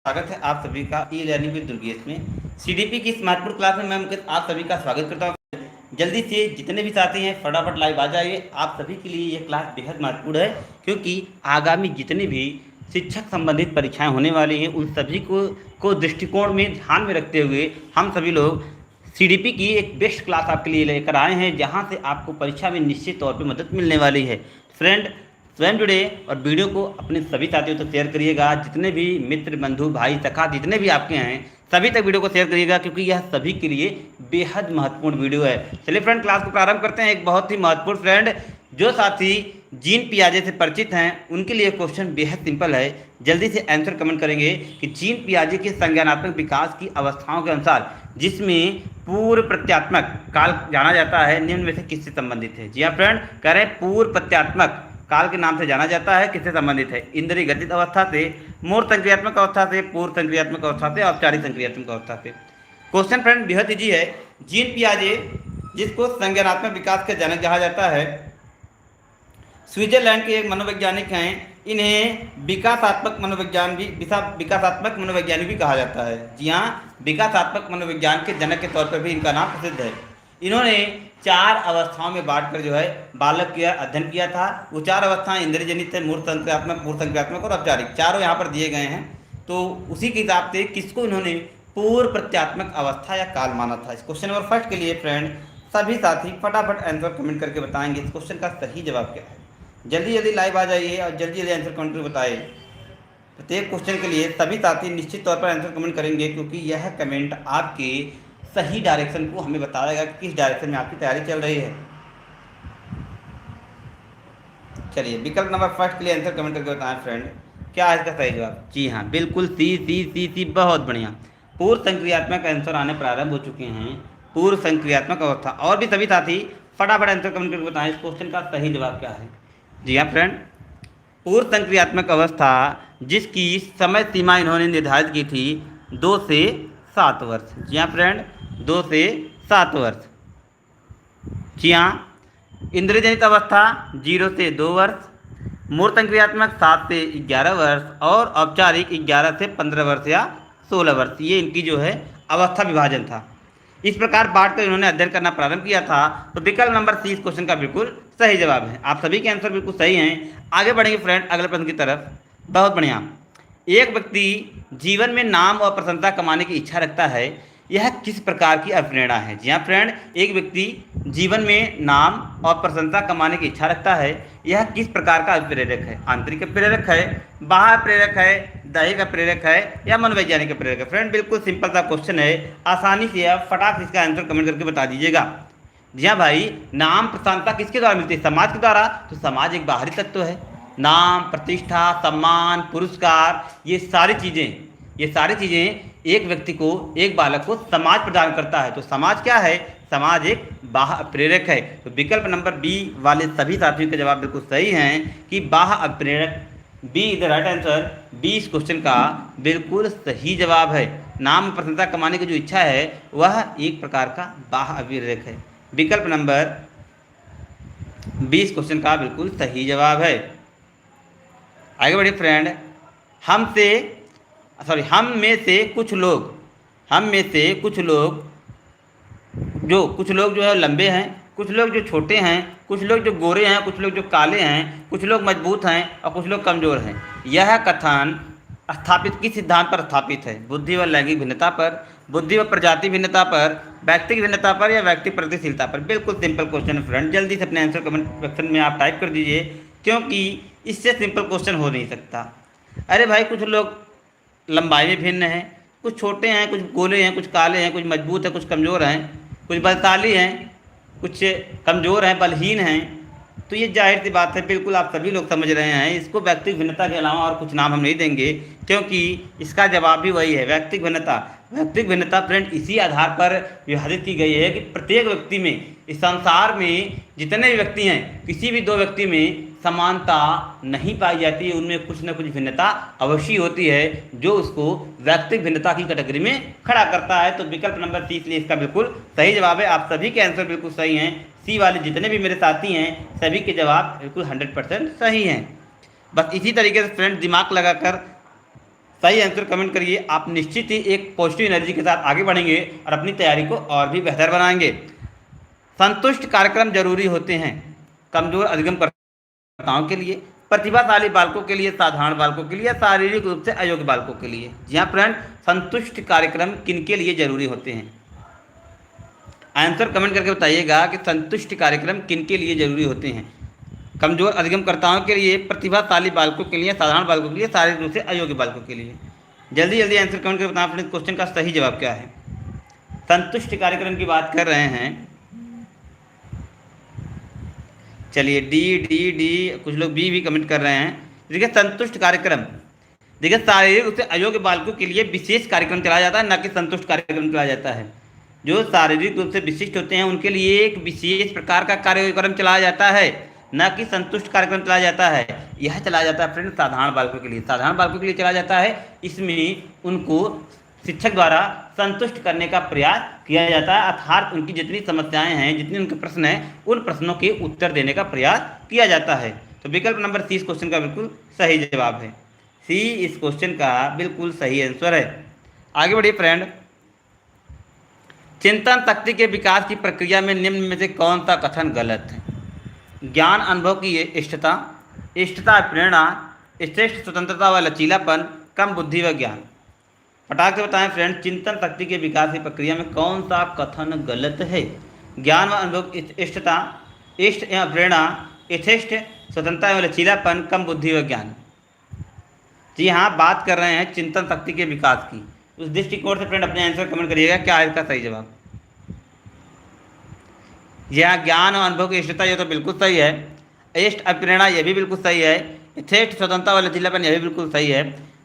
स्वागत है आप सभी का ई लर्निंग विद दुर्गेश में। सीडीपी की इस महत्वपूर्ण क्लास में मैं मुकेश आप सभी का स्वागत करता हूँ। जल्दी से जितने भी साथी हैं फटाफट लाइव आ जाइए। आप सभी के लिए ये क्लास बेहद महत्वपूर्ण है, क्योंकि आगामी जितने भी शिक्षक संबंधित परीक्षाएं होने वाली हैं उन सभी को दृष्टिकोण में ध्यान में रखते हुए हम सभी लोग सीडीपी की एक बेस्ट क्लास आपके लिए लेकर आए हैं, जहां से आपको परीक्षा में निश्चित तौर पे मदद मिलने वाली है। फ्रेंड, स्वयं जुड़े और वीडियो को अपने सभी साथियों तक शेयर करिएगा। जितने भी मित्र, बंधु, भाई, सखा जितने भी आपके हैं सभी तक वीडियो को शेयर करिएगा, क्योंकि यह सभी के लिए बेहद महत्वपूर्ण वीडियो है। चलिए फ्रेंड, क्लास को प्रारंभ करते हैं। एक बहुत ही महत्वपूर्ण फ्रेंड, जो साथी जीन पियाजे से परिचित हैं उनके लिए क्वेश्चन बेहद सिंपल है। जल्दी से आंसर कमेंट करेंगे कि जीन पियाजे के संज्ञानात्मक विकास की अवस्थाओं के अनुसार जिसमें पूर्व प्रत्यात्मक काल जाना जाता है, निम्न में से किससे संबंधित है। जी हाँ फ्रेंड, कह रहे हैं पूर्व प्रत्यात्मक काल के नाम से जाना जाता है, किससे संबंधित है। इंद्रिय गतित अवस्था से, मूर्त संक्रियात्मक अवस्था से, पूर्व संक्रियात्मक अवस्था से, औपचारिक संक्रियात्मक अवस्था से। क्वेश्चन फ्रेंड बेहद इजी है। जीन पियाजे, जिसको संज्ञानात्मक विकास के जनक कहा जाता है, स्विट्जरलैंड के एक मनोवैज्ञानिक हैं। इन्हें विकासात्मक मनोवैज्ञानिक भी कहा जाता है। जी हाँ, विकासात्मक मनोविज्ञान के जनक के तौर पर भी इनका नाम प्रसिद्ध है। इन्होंने 4 अवस्थाओं में बांटकर जो है बालक का अध्ययन किया था। वो 4 अवस्थाएं इंद्रिय जनित है, मूर्त संक्रियात्मक, पूर्व संक्रियात्मक और औपचारिक, चारों यहाँ पर दिए गए हैं। तो उसी के हिसाब से किसको इन्होंने पूर्व प्रत्यात्मक अवस्था या काल माना था। इस क्वेश्चन नंबर फर्स्ट के लिए फ्रेंड सभी साथी फटाफट आंसर कमेंट करके बताएंगे इस क्वेश्चन का सही जवाब क्या है। जल्दी जल्दी लाइव आ जाइए और जल्दी जल्दी आंसर कमेंट करके बताइए। प्रत्येक क्वेश्चन के लिए सभी साथी निश्चित तौर पर आंसर कमेंट करेंगे, क्योंकि यह कमेंट आपके सही डायरेक्शन को हमें बताएगा कि किस डायरेक्शन में आपकी तैयारी चल रही है। चलिए, विकल्प नंबर फर्स्ट के लिए आंसर कमेंट करके बताएं फ्रेंड, क्या है इसका सही जवाब। जी हाँ, बिल्कुल सी सी सी सी, बहुत बढ़िया। पूर्व संक्रियात्मक आंसर आने प्रारंभ हो चुके हैं। पूर्व संक्रियात्मक अवस्था। और भी सभी साथी फटाफट आंसर कमेंट करके बताएं इस क्वेश्चन का सही जवाब क्या है। जी हाँ फ्रेंड, पूर्व संक्रियात्मक अवस्था जिसकी समय सीमा इन्होंने निर्धारित की थी 2 से 7 वर्ष। जी हाँ फ्रेंड, 2 से 7 वर्ष। जी हाँ, इंद्रिय जनित अवस्था 0 से 2 वर्ष, मूर्त संक्रियात्मक 7 से 11 वर्ष और औपचारिक 11 से 15 वर्ष या 16 वर्ष। ये इनकी जो है अवस्था विभाजन था। इस प्रकार बांटकर इन्होंने अध्ययन करना प्रारंभ किया था। तो विकल्प नंबर सी इस क्वेश्चन का बिल्कुल सही जवाब है। आप सभी के आंसर बिल्कुल सही हैं। आगे बढ़ेंगे फ्रेंड अगले प्रश्न की तरफ। बहुत बढ़िया। एक व्यक्ति जीवन में नाम और प्रसन्नता कमाने की इच्छा रखता है, यह किस प्रकार की अभिप्रेरणा है। जी हाँ फ्रेंड, एक व्यक्ति जीवन में नाम और प्रसन्नता कमाने की इच्छा रखता है, यह किस प्रकार का अभिप्रेरक है। आंतरिक प्रेरक है, बाह्य प्रेरक है, दैहिक प्रेरक है या मनोवैज्ञानिक प्रेरक है। फ्रेंड बिल्कुल सिंपल सा क्वेश्चन है, आसानी से आप फटाक इसका आंसर कमेंट करके बता दीजिएगा। जी हाँ भाई, नाम प्रसन्नता किसके द्वारा मिलती है, समाज के द्वारा। तो समाज एक बाहरी तत्व है। नाम, प्रतिष्ठा, सम्मान, पुरस्कार, ये सारी चीज़ें एक व्यक्ति को, एक बालक को समाज प्रदान करता है। तो समाज क्या है, समाज एक बाह्य प्रेरक है। तो विकल्प नंबर बी वाले सभी साथियों के जवाब बिल्कुल सही हैं कि बाह्य प्रेरक, B is the right answer. B इस क्वेश्चन का बिल्कुल सही जवाब है। नाम प्रसन्नता कमाने की जो इच्छा है वह एक प्रकार का बाह्य प्रेरक है। विकल्प नंबर बी इस क्वेश्चन का बिल्कुल सही जवाब है। आगे बढ़िए फ्रेंड, हम में से कुछ लोग जो है लंबे हैं, कुछ लोग जो छोटे हैं, कुछ लोग जो गोरे हैं, कुछ लोग जो काले हैं, कुछ लोग मजबूत हैं और कुछ लोग कमजोर हैं। यह कथन स्थापित किस सिद्धांत पर स्थापित है। बुद्धि व लैंगिक भिन्नता पर, बुद्धि व प्रजाति भिन्नता पर, व्यक्तिगत भिन्नता पर या व्यक्ति प्रतिशीलता पर। बिल्कुल सिंपल क्वेश्चन है फ्रेंड, जल्दी से अपने आंसर कमेंट सेक्शन में आप टाइप कर दीजिए, क्योंकि इससे सिंपल क्वेश्चन हो नहीं सकता। अरे भाई, कुछ लोग लंबाई में भिन्न हैं, कुछ छोटे हैं, कुछ गोले हैं, कुछ काले हैं, कुछ मजबूत हैं, कुछ कमज़ोर हैं, कुछ बलशाली हैं, कुछ कमज़ोर हैं, बलहीन हैं। तो ये जाहिर सी बात है, बिल्कुल आप सभी लोग समझ रहे हैं। इसको व्यक्तिगत भिन्नता के अलावा और कुछ नाम हम नहीं देंगे, क्योंकि इसका जवाब भी वही है, व्यक्तिगत भिन्नता। व्यक्तिगत भिन्नता फ्रेंड इसी आधार पर विभाजित की गई है कि प्रत्येक व्यक्ति में, इस संसार में जितने भी व्यक्ति हैं, किसी भी 2 व्यक्ति में समानता नहीं पाई जाती है। उनमें कुछ न कुछ भिन्नता अवश्य होती है, जो उसको व्यक्तिगत भिन्नता की कैटेगरी में खड़ा करता है। तो विकल्प नंबर 30 इसलिए इसका बिल्कुल सही जवाब है। आप सभी के आंसर बिल्कुल सही हैं। सी वाले जितने भी मेरे साथी हैं सभी के जवाब बिल्कुल 100% सही हैं। बस इसी तरीके से फ्रेंड दिमाग लगाकर सही आंसर कमेंट करिए। आप निश्चित ही एक पॉजिटिव एनर्जी के साथ आगे बढ़ेंगे और अपनी तैयारी को और भी बेहतर बनाएंगे। संतुष्ट कार्यक्रम जरूरी होते हैं कमजोर अधिगमकर्ताओं के लिए, प्रतिभाशाली बालकों के लिए, साधारण बालकों के लिए, शारीरिक रूप से अयोग्य बालकों के लिए। जी हाँ फ्रेंड, संतुष्ट कार्यक्रम किनके लिए जरूरी होते हैं? आंसर कमेंट करके बताइएगा कि संतुष्ट कार्यक्रम किनके लिए जरूरी होते हैं? कमजोर अधिगमकर्ताओं के लिए, प्रतिभाशाली बालकों के लिए, साधारण बालकों के लिए, शारीरिक रूप से अयोग्य बालकों के लिए। जल्दी जल्दी आंसर कमेंट करके बताएं फ्रेंड, क्वेश्चन का सही जवाब क्या है। संतुष्ट कार्यक्रम की बात कर रहे हैं। चलिए डी डी डी, कुछ लोग बी भी कमेंट कर रहे हैं। देखिए संतुष्ट कार्यक्रम, देखिए शारीरिक रूप से अयोग्य बालकों के लिए विशेष कार्यक्रम चलाया जाता है, न कि संतुष्ट कार्यक्रम चलाया जाता है। जो शारीरिक रूप से विशिष्ट होते हैं उनके लिए एक विशेष प्रकार का कार्यक्रम चलाया जाता है, न कि संतुष्ट कार्यक्रम चलाया जाता है। यह चलाया जाता है फ्रेंड साधारण बालकों के लिए, साधारण बालकों के लिए चलाया जाता है। इसमें उनको शिक्षक द्वारा संतुष्ट करने का प्रयास किया जाता है, अर्थात उनकी जितनी समस्याएं हैं, जितने उनके प्रश्न हैं, उन प्रश्नों के उत्तर देने का प्रयास किया जाता है। तो विकल्प नंबर सी इस क्वेश्चन का बिल्कुल सही जवाब है। सी इस क्वेश्चन का बिल्कुल सही आंसर है। आगे बढ़िए फ्रेंड, चिंतन शक्ति के विकास की प्रक्रिया में निम्न में से कौन सा कथन गलत है? ज्ञान अनुभव की इष्टता, इष्टता प्रेरणा, श्रेष्ठ स्वतंत्रता व लचीलापन, कम बुद्धि व ज्ञान। फटाक से बताएं फ्रेंड, चिंतन शक्ति के विकास की प्रक्रिया में कौन सा कथन गलत है? ज्ञान व अनुभव, इष्टता, इष्ट या प्रेरणा, यथेष्ट स्वतंत्रता व लचीलापन, कम बुद्धि व ज्ञान। जी हाँ, बात कर रहे हैं चिंतन शक्ति के विकास की। उस दृष्टिकोण से फ्रेंड अपने आंसर कमेंट करिएगा, क्या है इसका सही जवाब। यह ज्ञान और अनुभव की इष्टता, ये तो बिल्कुल सही है। इष्ट अप्रेरणा, यह भी बिल्कुल सही है। यथेष्ट स्वतंत्रता व लचीलापन, यह भी बिल्कुल सही है।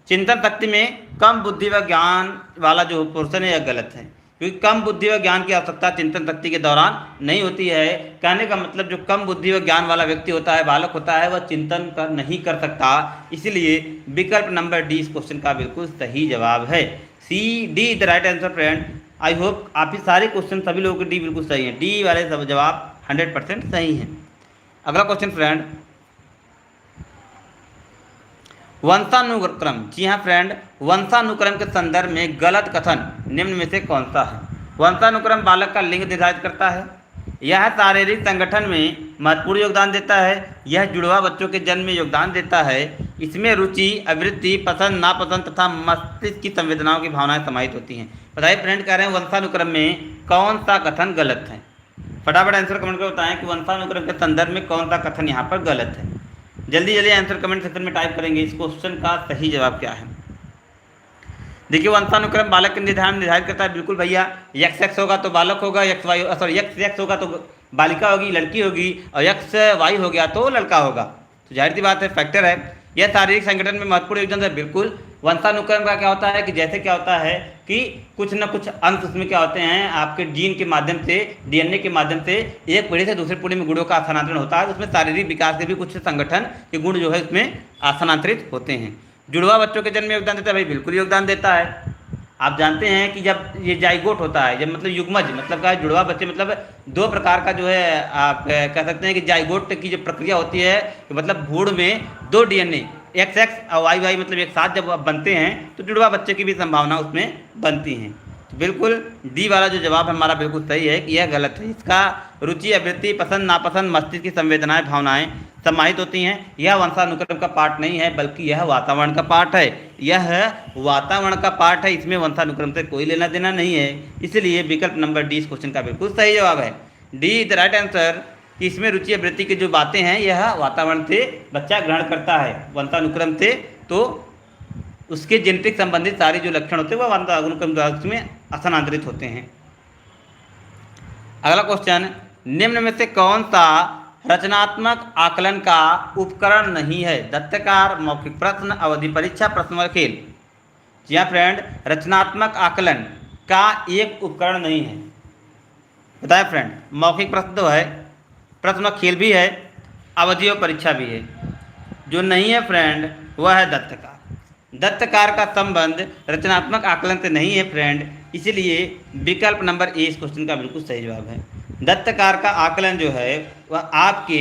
चिंतन शक्ति में कम बुद्धि व ज्ञान वाला जो पोर्शन है यह गलत है, क्योंकि कम बुद्धि व ज्ञान की आवश्यकता चिंतन शक्ति के दौरान नहीं होती है। कहने का मतलब जो कम बुद्धि व ज्ञान वाला व्यक्ति होता है, बालक होता है, वह चिंतन नहीं कर सकता। इसलिए विकल्प नंबर डी इस क्वेश्चन का बिल्कुल सही जवाब है। C D the right answer friend. I hope आप ही सारे क्वेश्चन सभी लोगों के डी बिल्कुल सही हैं। डी वाले सब जवाब 100% सही हैं। अगला क्वेश्चन फ्रेंड, वंशानुक्रम। जी हाँ फ्रेंड, वंशानुक्रम के संदर्भ में गलत कथन निम्न में से कौन सा है? वंशानुक्रम बालक का लिंग निर्धारित करता है, यह शारीरिक संगठन में महत्वपूर्ण योगदान देता है, यह जुड़वा बच्चों के जन्म में योगदान देता है, इसमें रुचि, अभिवृत्ति, पसंद नापसंद तथा मस्तिष्क की संवेदनाओं की भावनाएं समाहित होती हैं। बताइए फ्रेंड, कह रहे हैं वंशानुक्रम में कौन सा कथन गलत है? फटाफट आंसर कमेंट कर बताएं कि वंशानुक्रम के संदर्भ में कौन सा कथन यहाँ पर गलत है। जल्दी जल्दी आंसर कमेंट सेक्शन में टाइप करेंगे। इस क्वेश्चन का सही जवाब क्या है? देखिए वंशानुक्रम बालक के निर्धारित करता है। बिल्कुल भैया, एक्स एक्स होगा तो बालक होगा, X Y sorry X X होगा तो बालिका होगी, लड़की होगी, और एक्स वाई हो गया तो लड़का होगा। तो जाहिर सी बात है, फैक्टर है। यह शारीरिक संगठन में महत्वपूर्ण योगदान है। बिल्कुल, वंशानुक्रम का क्या होता है कि जैसे क्या होता है कि कुछ न कुछ अंश उसमें क्या होते हैं, आपके जीन के माध्यम से, डीएनए के माध्यम से एक पीढ़ी से दूसरी पीढ़ी में गुणों का स्थानांतरण होता है। उसमें शारीरिक विकास के भी कुछ संगठन के गुण जो है उसमें स्थानांतरित होते हैं। जुड़वा बच्चों के जन्म में योगदान देता है, भाई बिल्कुल योगदान देता है। आप जानते हैं कि जब ये जाइगोट होता है, जब मतलब युग्मज मतलब क्या है, जुड़वा बच्चे मतलब दो प्रकार का जो है, आप कह सकते हैं कि जाइगोट की जो प्रक्रिया होती है कि मतलब भ्रूण में दो डीएनए एक्स एक्स और वाई वाई मतलब एक साथ जब बनते हैं तो जुड़वा बच्चे की भी संभावना उसमें बनती हैं। तो बिल्कुल डी वाला जो जवाब हमारा बिल्कुल सही है कि यह गलत है। इसका रुचि, अभिवृत्ति, पसंद नापसंद, मस्तिष्क की संवेदनाएं, भावनाएं समाहित होती हैं। यह वंशानुक्रम का पार्ट नहीं है, बल्कि यह वातावरण का पार्ट है। यह वातावरण का पार्ट है, इसमें वंशानुक्रम से कोई लेना देना नहीं है। इसलिए विकल्प नंबर डी इस क्वेश्चन का बिल्कुल सही जवाब है। डी द राइट आंसर कि इसमें रुचि अभिवृत्ति की जो बातें हैं यह वातावरण से बच्चा ग्रहण करता है, वंशानुक्रम से। तो उसके जेनेटिक संबंधित सारे जो लक्षण होते हैं वह वंशानुक्रम द्वारा उसमें स्थानांतरित होते हैं। अगला क्वेश्चन, निम्न में से कौन सा रचनात्मक आकलन का उपकरण नहीं है? दत्तकार, मौखिक प्रश्न, अवधि परीक्षा, प्रश्न व खेल। जी हाँ फ्रेंड, रचनात्मक आकलन का एक उपकरण नहीं है। बताएं फ्रेंड, मौखिक प्रश्न तो है, प्रश्न व खेल भी है, अवधि और परीक्षा भी है। जो नहीं है फ्रेंड वह है दत्तकार। दत्तकार का संबंध रचनात्मक आकलन से नहीं है फ्रेंड, इसलिए विकल्प नंबर ए इस क्वेश्चन का बिल्कुल सही जवाब है। दत्तकार का आकलन जो है वह आपके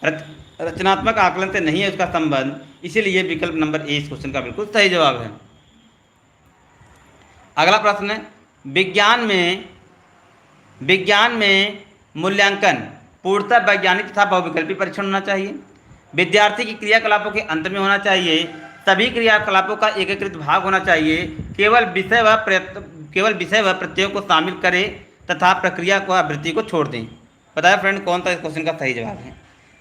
रचनात्मक आकलन से नहीं है उसका संबंध, इसीलिए विकल्प नंबर ए इस क्वेश्चन का बिल्कुल सही जवाब है। अगला प्रश्न है, विज्ञान में मूल्यांकन पूर्णतः वैज्ञानिक तथा बहुविकल्पी परीक्षण होना चाहिए, विद्यार्थी की क्रियाकलापों के अंत में होना चाहिए, सभी क्रियाकलापों का एकीकृत भाग होना चाहिए, केवल विषय व प्रत्ययों को शामिल करें तथा प्रक्रिया को आवृत्ति को छोड़ दें। बताया फ्रेंड कौन सा इस क्वेश्चन का सही जवाब है।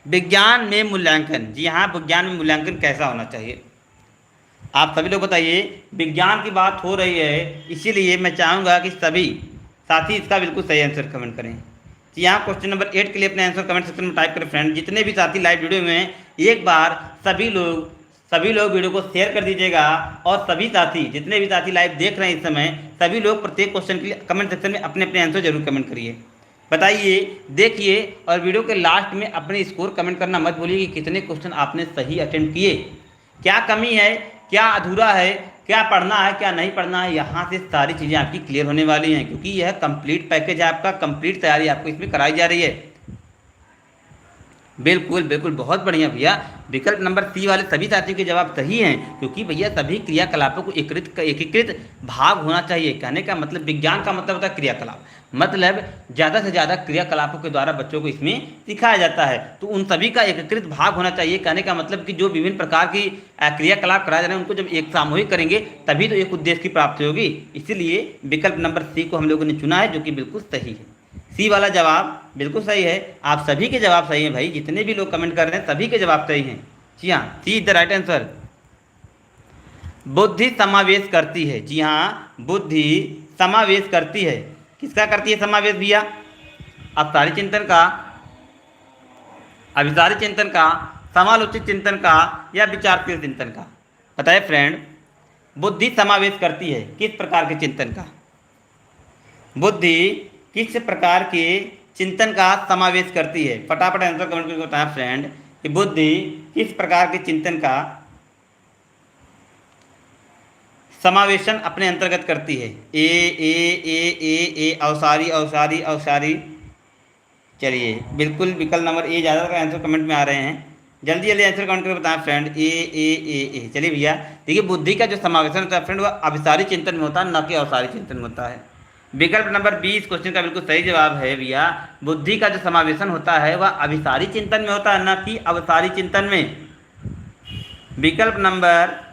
विज्ञान में मूल्यांकन, जी हाँ, विज्ञान में मूल्यांकन कैसा होना चाहिए आप सभी लोग बताइए। विज्ञान की बात हो रही है, इसीलिए मैं चाहूँगा कि सभी साथी इसका बिल्कुल सही आंसर कमेंट करें। तो यहाँ क्वेश्चन नंबर 8 के लिए अपने आंसर कमेंट सेक्शन में टाइप करें फ्रेंड। जितने भी साथी लाइव वीडियो में, एक बार सभी लोग वीडियो को शेयर कर दीजिएगा, और सभी साथी जितने भी साथी लाइव देख रहे हैं इस समय, सभी लोग प्रत्येक क्वेश्चन के लिए कमेंट सेक्शन में अपने अपने आंसर जरूर कमेंट करिए, बताइए, देखिए, और वीडियो के लास्ट में अपने स्कोर कमेंट करना मत भूलिए कि कितने क्वेश्चन आपने सही अटेम्प्ट किए, क्या कमी है, क्या अधूरा है, क्या पढ़ना है, क्या नहीं पढ़ना है। यहाँ से सारी चीज़ें आपकी क्लियर होने वाली हैं, क्योंकि यह कंप्लीट पैकेज है आपका, कंप्लीट तैयारी आपको इसमें कराई जा रही है। बिल्कुल बिल्कुल, बहुत बढ़िया भैया। विकल्प नंबर सी वाले सभी साथियों के जवाब सही हैं, क्योंकि भैया सभी क्रियाकलापों को एकीकृत भाग होना चाहिए। कहने का मतलब, विज्ञान का मतलब होता है क्रियाकलाप, मतलब ज़्यादा से ज़्यादा क्रियाकलापों के द्वारा बच्चों को इसमें सिखाया जाता है, तो उन सभी का एकीकृत भाग होना चाहिए। कहने का मतलब कि जो विभिन्न प्रकार की क्रियाकलाप कराए जा रहे हैं, उनको जब एक सामूहिक करेंगे तभी तो एक उद्देश्य की प्राप्ति होगी। इसीलिए विकल्प नंबर सी को हम लोगों ने चुना है, जो कि बिल्कुल सही है। सी वाला जवाब बिल्कुल सही है। आप सभी के जवाब सही हैं भाई, जितने भी लोग कमेंट कर रहे हैं सभी के जवाब सही हैं। जी हाँ, सी इज द राइट आंसर। बुद्धि समावेश करती है, जी हाँ, बुद्धि समावेश करती है। किसका करती है समावेश भैया? अवसारी चिंतन का, अभिसारी चिंतन का, समालोचित चिंतन का, या विचारशील चिंतन का? बताइए फ्रेंड, बुद्धि समावेश करती है किस प्रकार के चिंतन का? बुद्धि किस प्रकार के चिंतन का समावेश करती है? फटाफट आंसर कमेंट करके बताएं फ्रेंड कि बुद्धि किस प्रकार के चिंतन का समावेशन अपने अंतर्गत करती है? ए ए ए ए ए अवसारी अवसारी अवसारी। चलिए, बिल्कुल विकल्प नंबर ए ज़्यादातर आंसर कमेंट में आ रहे हैं। जल्दी जल्दी आंसर कमेंट करके बताएं फ्रेंड। ए ए ए ए। चलिए भैया, देखिए, बुद्धि का जो समावेशन होता है फ्रेंड, वह अभिसारी चिंतन में होता है, न कि अवसारी चिंतन में होता है। विकल्प नंबर 20 क्वेश्चन का बिल्कुल सही जवाब है भैया। बुद्धि का जो समावेशन होता है वह अभिसारी चिंतन में होता है, न कि अवसारी चिंतन में। विकल्प नंबर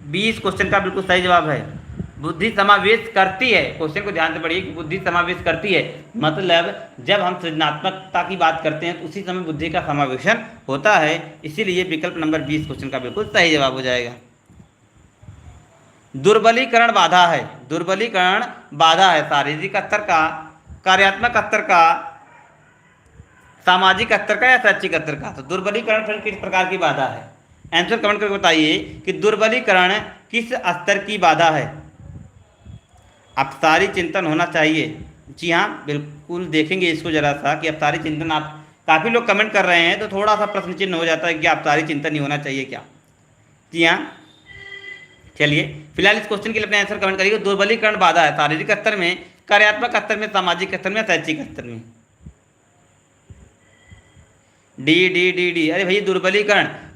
20 क्वेश्चन का बिल्कुल सही जवाब है। बुद्धि समावेश करती है, क्वेश्चन को ध्यान से पढ़िए कि बुद्धि समावेश करती है, मतलब जब हम सृजनात्मकता की बात करते हैं तो उसी समय बुद्धि का समावेशन होता है। इसीलिए विकल्प नंबर 20 क्वेश्चन का बिल्कुल सही जवाब हो जाएगा। दुर्बलीकरण बाधा है, दुर्बलीकरण बाधा है शारीरिक स्तर का, कार्यात्मक स्तर का, सामाजिक स्तर का, या शैक्षिक स्तर का? तो दुर्बलीकरण फिर किस प्रकार की बाधा है? आंसर कमेंट करके बताइए कि दुर्बलीकरण किस स्तर की बाधा है। अवसारी चिंतन होना चाहिए, जी हाँ, बिल्कुल देखेंगे इसको जरा सा कि अवसारी चिंतन, आप काफ़ी लोग कमेंट कर रहे हैं तो थोड़ा सा प्रश्न चिन्ह हो जाता है कि अवसारी चिंतन ही होना चाहिए क्या? जी हाँ। चलिए, फिलहाल इस क्वेश्चन के लिए अपने आंसर कमेंट करिए। दुर्बलीकरण बाधा है शारीरिक स्तर में, कार्यात्मक स्तर में, सामाजिक स्तर में, शैक्षिक स्तर में? D D D D. अरे भैया,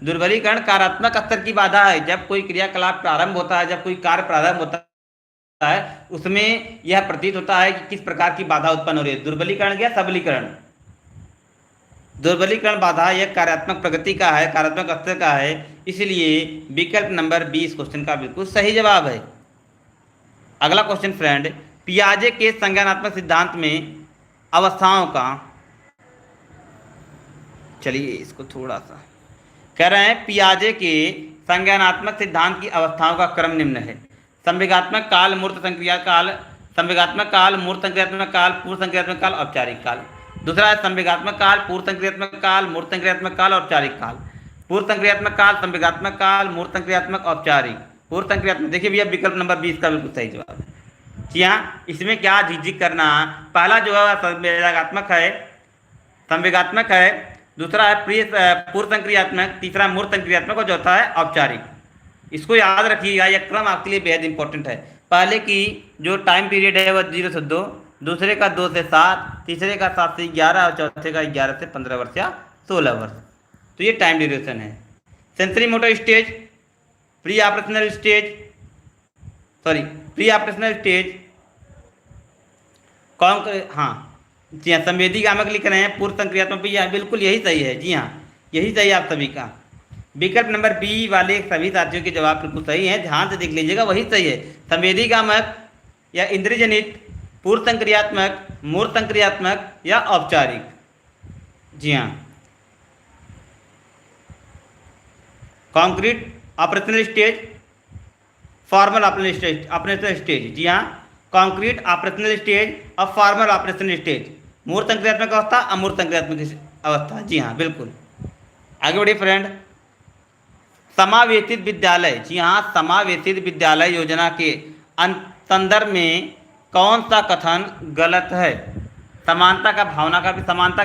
दुर्बलीकरण कार्यात्मक स्तर की बाधा है। जब कोई क्रियाकलाप प्रारंभ होता है, जब कोई कार्य प्रारंभ होता है, उसमें यह प्रतीत होता है कि किस प्रकार की बाधा उत्पन्न हो रही है। दुर्बलीकरण या सबलीकरण? दुर्बलीकरण बाधा यह कार्यात्मक प्रगति का है, कार्यात्मक स्तर का है। इसलिए विकल्प नंबर 20 क्वेश्चन का बिल्कुल सही जवाब है। अगला क्वेश्चन फ्रेंड, पियाजे के संज्ञानात्मक सिद्धांत में अवस्थाओं का, चलिए इसको थोड़ा सा कह रहे हैं, पियाजे के संज्ञानात्मक सिद्धांत की अवस्थाओं का क्रम निम्न है। संवेगात्मक काल, मूर्त संक्रिया काल, संवेगात्मक काल, मूर्त संक्रियात्मक काल, पूर्व संक्रियात्मक काल, औपचारिक काल। दूसरा है संवेगात्मक काल, पूर्व संक्रियात्मक काल, मूर्त संक्रियात्मक काल, औपचारिक काल। पूर्व संक्रियात्मक काल, संवेगात्मक काल, मूर्त संक्रियात्मक, औपचारिक। पूर्व संक्रियात्मक, देखिए भैया, विकल्प नंबर 20 का बिल्कुल सही जवाब है। जी हाँ, इसमें क्या झिझक करना, पहला जो है संवेगात्मक है, संवेगात्मक है, दूसरा है पूर्व संक्रियात्मक, तीसरा मूर्त संक्रियात्मक, और चौथा है औपचारिक। इसको याद रखिएगा, यह क्रम आपके लिए बेहद इंपॉर्टेंट है। पहले की जो टाइम पीरियड है वह 0 से 2, दूसरे का 2 से 7, तीसरे का 7 से 11, और चौथे का 11 से 15 वर्ष या 16 वर्ष। तो ये टाइम ड्यूरेशन है। Sensory motor stage, pre operational stage, pre operational stage, कौन, हाँ जी हाँ, संवेदी गामक लिख रहे हैं, पूर्व संक्रियात्मक भी, बिल्कुल यही सही है, जी हाँ यही सही है आप सभी का। विकल्प नंबर बी वाले सभी साथियों के जवाब बिल्कुल सही हैं, ध्यान से देख लीजिएगा, वही सही है। संवेदी गामक या इंद्रजनित, पूर्व संक्रियात्मक, मूर्त संक्रियात्मक या औपचारिक, जी हाँ। Concrete operational stage, formal operational stage, जी हाँ, कॉन्क्रीट ऑपरेशनल स्टेज और फॉर्मल ऑपरेशनल स्टेज, मूर्त संक्रियात्मक अवस्था, अमूर्त संक्रियात्मक अवस्था, जी हाँ बिल्कुल। आगे बढ़िए फ्रेंड, समावेशित विद्यालय, जी हाँ, समावेशित विद्यालय योजना के संदर्भ में कौन सा कथन गलत है? समानता की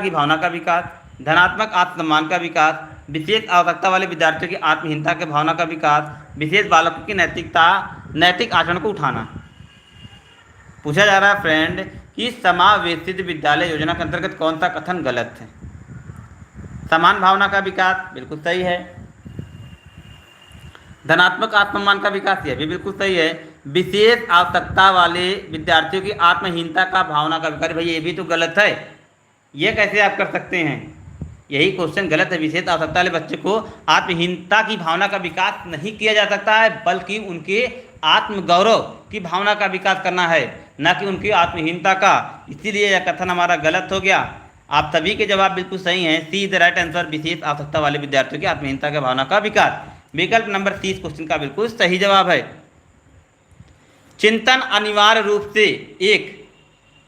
भावना का विकास, धनात्मक आत्मसम्मान का विकास, विशेष आवश्यकता वाले विद्यार्थियों की आत्महीनता के भावना का विकास, विशेष बालकों की नैतिक आचरण को उठाना। पूछा जा रहा है फ्रेंड कि समावेशित विद्यालय योजना के अंतर्गत कौन सा कथन गलत है? समान भावना का विकास बिल्कुल सही है, धनात्मक आत्मसम्मान का विकास यह भी बिल्कुल सही है, विशेष आवश्यकता वाले विद्यार्थियों की आत्महीनता का भावना का विकास, भाई ये भी तो गलत है, ये कैसे आप कर सकते हैं? यही क्वेश्चन गलत है। विशेष आवश्यकता वाले बच्चे को आत्महीनता की भावना का विकास नहीं किया जा सकता है, बल्कि उनके आत्मगौरव की भावना का विकास करना है, न कि उनकी आत्महीनता का। इसीलिए यह कथन हमारा गलत हो गया। आप सभी के जवाब बिल्कुल सही हैं, सी द राइट आंसर, विशेष आवश्यकता वाले विद्यार्थियों की आत्महीनता की भावना का विकास। विकल्प नंबर 30 क्वेश्चन का बिल्कुल सही जवाब है। चिंतन अनिवार्य रूप से एक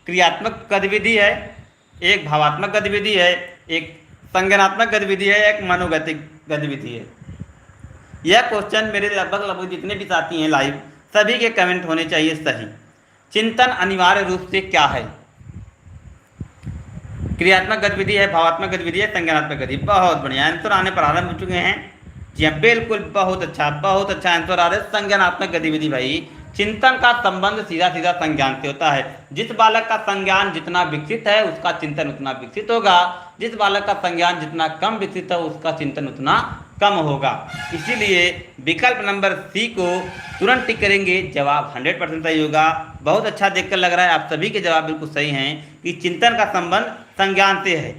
क्रियात्मक गतिविधि है, एक भावात्मक गतिविधि है, एक संज्ञानात्मक गतिविधि है, एक मनोगतिक गतिविधि है। यह क्वेश्चन मेरे लगभग जितने भी साथी हैं लाइव, सभी के कमेंट होने चाहिए सही। चिंतन अनिवार्य रूप से क्या है? क्रियात्मक गतिविधि है, भावात्मक गतिविधि है, संज्ञानात्मक गतिविधि। बहुत बढ़िया, आंसर आने प्रारंभ हो चुके हैं। जी हाँ बिल्कुल, बहुत अच्छा आंसर आ रहा है, संज्ञानात्मक गतिविधि। भाई चिंतन का संबंध सीधा सीधा संज्ञान से होता है। जिस बालक का संज्ञान जितना विकसित है उसका चिंतन उतना विकसित होगा, जिस बालक का संज्ञान जितना कम विकसित है उसका चिंतन उतना कम होगा। इसीलिए विकल्प नंबर सी को तुरंत टिक करेंगे, जवाब 100% सही होगा। बहुत अच्छा देखकर लग रहा है आप सभी के जवाब बिल्कुल सही हैं कि चिंतन का संबंध संज्ञान से है।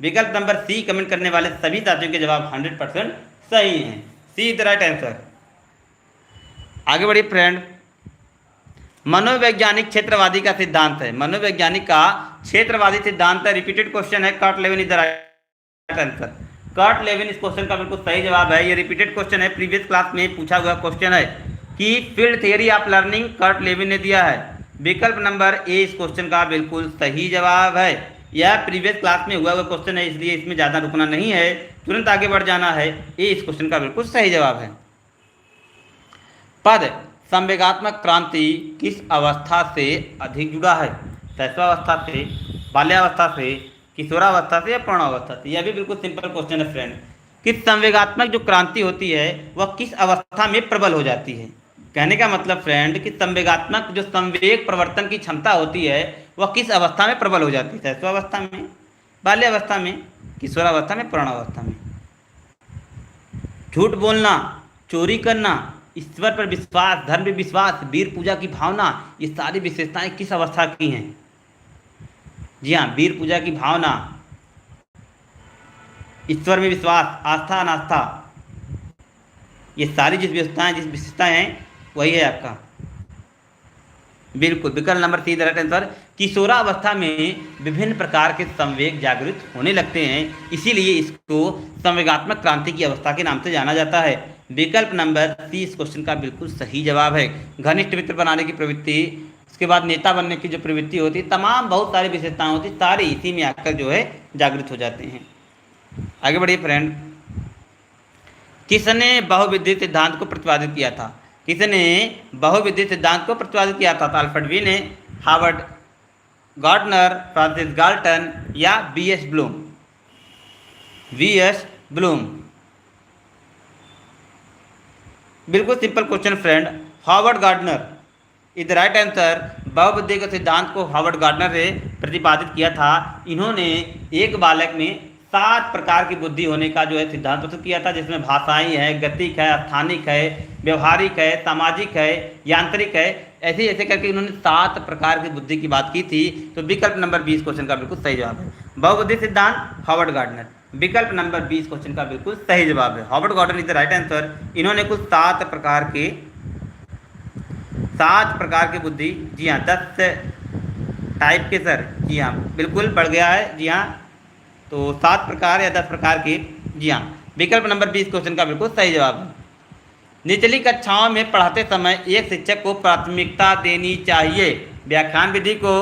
विकल्प नंबर सी कमेंट करने वाले सभी साथियों के जवाब 100% सही हैं, सी द राइट आंसर। आगे बढ़िए फ्रेंड, मनोवैज्ञानिक क्षेत्रवादी का सिद्धांत है, मनोवैज्ञानिक का क्षेत्रवादी सिद्धांत है। रिपीटेड क्वेश्चन है, Kurt Lewin is the right answer. Kurt Lewin इस क्वेश्चन का बिल्कुल सही जवाब है। ये रिपीटेड क्वेश्चन है, प्रीवियस क्लास में पूछा हुआ क्वेश्चन है कि field theory of learning Kurt Lewin ने दिया है। विकल्प नंबर ए इस क्वेश्चन का बिल्कुल सही जवाब है। यह प्रीवियस क्लास में हुआ क्वेश्चन है, इसलिए इसमें ज़्यादा रुकना नहीं है, तुरंत आगे बढ़ जाना है। ए इस क्वेश्चन का बिल्कुल सही जवाब है। पद संवेगात्मक क्रांति किस अवस्था से अधिक जुड़ा है? शैशवावस्था से, बाल्यावस्था से, किशोरावस्था से या प्रौढ़ावस्था से? यह भी बिल्कुल सिंपल क्वेश्चन है फ्रेंड। किस संवेगात्मक जो क्रांति होती है वह किस अवस्था में प्रबल हो जाती है? कहने का मतलब फ्रेंड कि संवेगात्मक जो संवेग प्रवर्तन की क्षमता होती है वह किस अवस्था में प्रबल हो जाती है? शैशवावस्था में, बाल्यावस्था में, किशोरावस्था में, प्रौढ़ावस्था में? झूठ बोलना, चोरी करना, ईश्वर पर विश्वास, धर्म पर विश्वास, वीर पूजा की भावना, ये सारी विशेषताएं किस अवस्था की हैं? जी हाँ, वीर पूजा की भावना, ईश्वर में विश्वास, आस्था अनास्था, ये सारी जिस विशेषताएं हैं वही है आपका बिल्कुल विकल्प नंबर सी राइट आंसर। किशोरावस्था में विभिन्न प्रकार के संवेग जागृत होने लगते हैं, इसीलिए इसको संवेगात्मक क्रांति की अवस्था के नाम से जाना जाता है। विकल्प नंबर सी इस क्वेश्चन का बिल्कुल सही जवाब है। घनिष्ठ मित्र बनाने की प्रवृत्ति, उसके बाद नेता बनने की जो प्रवृत्ति होती है, तमाम बहुत सारी विशेषताएं होती, सारी इसी में आकर जो है जागृत हो जाते हैं। आगे बढ़िए फ्रेंड, किसने बहुविद्युत सिद्धांत को प्रतिपादित किया था? किसने बहुविद्युत सिद्धांत को प्रतिपादित किया था? अल्फ्रेड वी ने, हार्वर्ड गार्डनर, फ्रांसिस गाल्टन या वी.एस. ब्लूम? वी.एस. ब्लूम। बिल्कुल simple question friend, Howard Gardner is the right answer. बहुविद्युत सिद्धांत को हार्वर्ड गार्डनर ने प्रतिपादित किया था। इन्होंने एक बालक में 7 प्रकार की बुद्धि होने का जो है सिद्धांत प्रस्तुत किया था, जिसमें भाषाई है, गतिक है, स्थानिक है, व्यवहारिक है, सामाजिक है, यांत्रिक है, ऐसे ऐसे करके उन्होंने 7 प्रकार की बुद्धि की बात की थी। तो विकल्प नंबर 20 क्वेश्चन का बिल्कुल सही जवाब है बहुबुद्धि सिद्धांत, हार्वर्ड गार्डनर। विकल्प नंबर 20 क्वेश्चन का बिल्कुल सही जवाब है Harvard Gardner is the right answer. इन्होंने कुल 7 प्रकार की बुद्धि, जी हाँ 10 टाइप के सर, जी हाँ बिल्कुल बढ़ गया है, जी हाँ तो 7 प्रकार या 10 प्रकार के, जी हाँ विकल्प नंबर 20 क्वेश्चन का बिल्कुल सही जवाब है। निचली कक्षाओं में पढ़ाते समय एक शिक्षक को प्राथमिकता देनी चाहिए। व्याख्यान विधि को,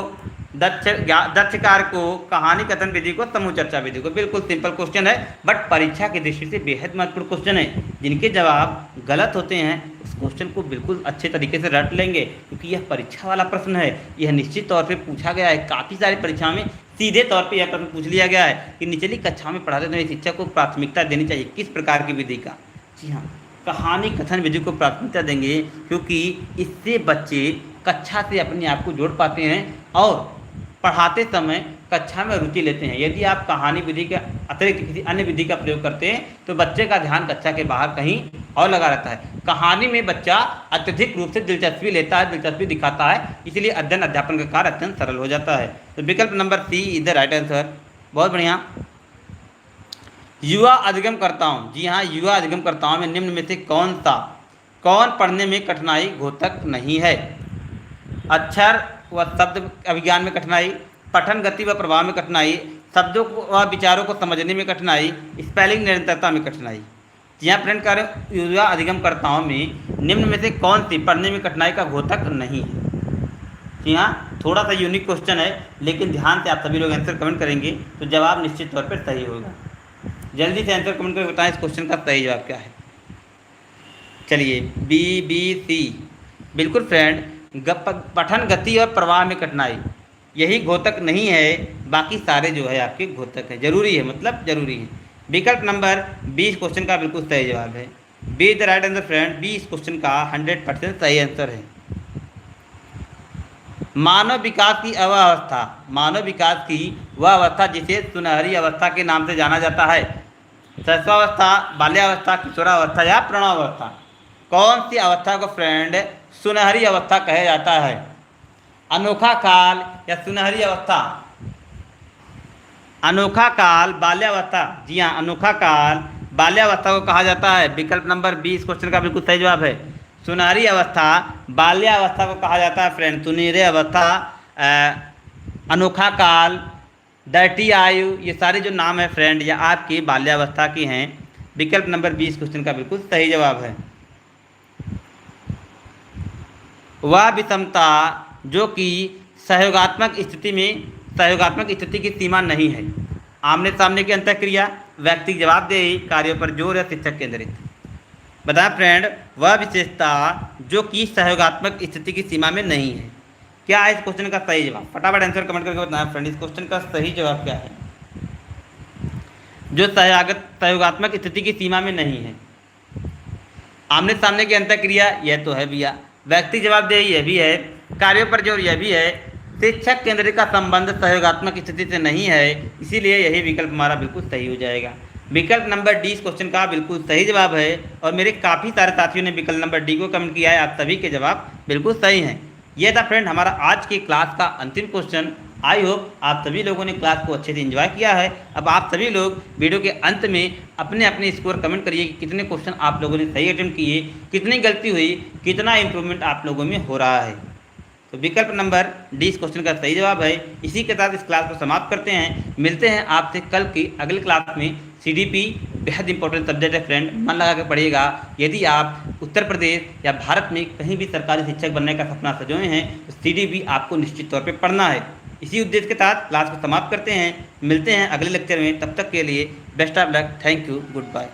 दक्ष कार्य को, कहानी कथन विधि को, समूह चर्चा विधि को। बिल्कुल सिंपल क्वेश्चन है, बट परीक्षा की दृष्टि से बेहद महत्वपूर्ण क्वेश्चन है। जिनके जवाब गलत होते हैं उस क्वेश्चन को बिल्कुल अच्छे तरीके से रट लेंगे, क्योंकि यह परीक्षा वाला प्रश्न है। यह निश्चित तौर पर पूछा गया है, काफ़ी सारी परीक्षाओं में सीधे तौर पे यह प्रश्न पूछ लिया गया है कि निचली कक्षा में पढ़ाते समय शिक्षक को प्राथमिकता देनी चाहिए किस प्रकार की विधि का। जी हाँ, कहानी कथन विधि को प्राथमिकता देंगे, क्योंकि इससे बच्चे कक्षा से अपने आप को जोड़ पाते हैं और पढ़ाते समय कक्षा में रुचि लेते हैं। यदि आप कहानी विधि के अतिरिक्त किसी अन्य विधि का प्रयोग करते हैं तो बच्चे का ध्यान कक्षा के बाहर कहीं और लगा रहता है। कहानी में बच्चा अत्यधिक रूप से दिलचस्पी लेता है, दिलचस्पी दिखाता है, इसलिए अध्ययन अध्यापन का कार्य अत्यंत सरल हो जाता है। तो विकल्प number C is the right answer. बहुत बढ़िया। युवा अधिगमकर्ताओं, जी हाँ युवा अधिगमकर्ताओं में निम्न में से कौन पढ़ने में कठिनाई घोतक नहीं है। अक्षर व शब्द अभिज्ञान में कठिनाई, पठन गति व प्रभाव में कठिनाई, शब्दों व विचारों को समझने में कठिनाई, स्पेलिंग निरंतरता में कठिनाई। जी हाँ प्रिंट कर, युवा अधिगमकर्ताओं में निम्न में से कौन सी पढ़ने में कठिनाई का घोतक नहीं है। जी हाँ, थोड़ा सा यूनिक क्वेश्चन है, लेकिन ध्यान से आप सभी लोग आंसर कमेंट करेंगे तो जवाब निश्चित तौर पर सही होगा। जल्दी से आंसर कमेंट करके बताएं इस क्वेश्चन का सही जवाब क्या है। चलिए BBC, बिल्कुल फ्रेंड, पठन गति और प्रवाह में कठिनाई यही घोतक नहीं है, बाकी सारे जो है आपके घोतक है, जरूरी है, मतलब जरूरी है। विकल्प नंबर 20 क्वेश्चन का बिल्कुल सही जवाब है, be the right answer friend. 20 question का 100% सही आंसर है। मानव विकास की अवस्था, मानव विकास की वह अवस्था जिसे सुनहरी अवस्था के नाम से जाना जाता है। शैशवावस्था, बाल्यावस्था, किशोरावस्था या प्रौढ़ावस्था, कौन सी अवस्था को फ्रेंड सुनहरी अवस्था कहा जाता है। अनोखा काल या सुनहरी अवस्था। अनोखा काल, बाल्यावस्था, जी हाँ अनोखा काल बाल्यावस्था को कहा जाता है। विकल्प नंबर 20 क्वेश्चन का बिल्कुल सही जवाब है। सुनहरी अवस्था बाल्यावस्था को कहा जाता है फ्रेंड। सुनहरी अवस्था, अनोखा काल, डर्टी आयु, ये सारे जो नाम है फ्रेंड ये आपकी बाल्यावस्था की हैं। विकल्प नंबर 20 क्वेश्चन का बिल्कुल सही जवाब है। वह विषमता जो कि सहयोगात्मक स्थिति की सीमा नहीं है। आमने सामने की अंतःक्रिया, व्यक्तिगत जवाबदेही, कार्यों पर जोर या शिक्षक केंद्रित। बताएं फ्रेंड, वह विशेषता जो कि सहयोगात्मक स्थिति की सीमा में नहीं है, क्या है इस क्वेश्चन का सही जवाब। फटाफट आंसर कमेंट करके बताएं फ्रेंड, इस क्वेश्चन का सही जवाब क्या है। जो सहयोगात्मक स्थिति की सीमा में नहीं है। आमने सामने की अंतःक्रिया यह तो है भैया, व्यक्ति जवाबदेही यह भी है, कार्यों पर जोर यह भी है, शिक्षक केंद्रित का संबंध सहयोगात्मक स्थिति से नहीं है, इसीलिए यही विकल्प हमारा बिल्कुल सही हो जाएगा। विकल्प नंबर 20 क्वेश्चन का बिल्कुल सही जवाब है और मेरे काफ़ी सारे साथियों ने विकल्प नंबर डी को कमेंट किया है। आप सभी के जवाब बिल्कुल सही हैं। यह था फ्रेंड हमारा आज की क्लास का अंतिम क्वेश्चन। आई होप आप सभी लोगों ने क्लास को अच्छे से एंजॉय किया है। अब आप सभी लोग वीडियो के अंत में अपने अपने स्कोर कमेंट करिए कि कितने क्वेश्चन आप लोगों ने सही अटेम्प्ट किए, कितनी गलती हुई, कितना इम्प्रूवमेंट आप लोगों में हो रहा है। तो विकल्प नंबर 20 क्वेश्चन का सही जवाब है। इसी के साथ इस क्लास को समाप्त करते हैं। मिलते हैं आपसे कल की अगली क्लास में। CDP बेहद इंपॉर्टेंट सब्जेक्ट है फ्रेंड, मन लगा के पढ़िएगा। यदि आप उत्तर प्रदेश या भारत में कहीं भी सरकारी शिक्षक बनने का सपना सजोए हैं तो CDP आपको निश्चित तौर पर पढ़ना है। इसी उद्देश्य के साथ क्लास को समाप्त करते हैं। मिलते हैं अगले लेक्चर में, तब तक के लिए best of luck, thank you, good bye.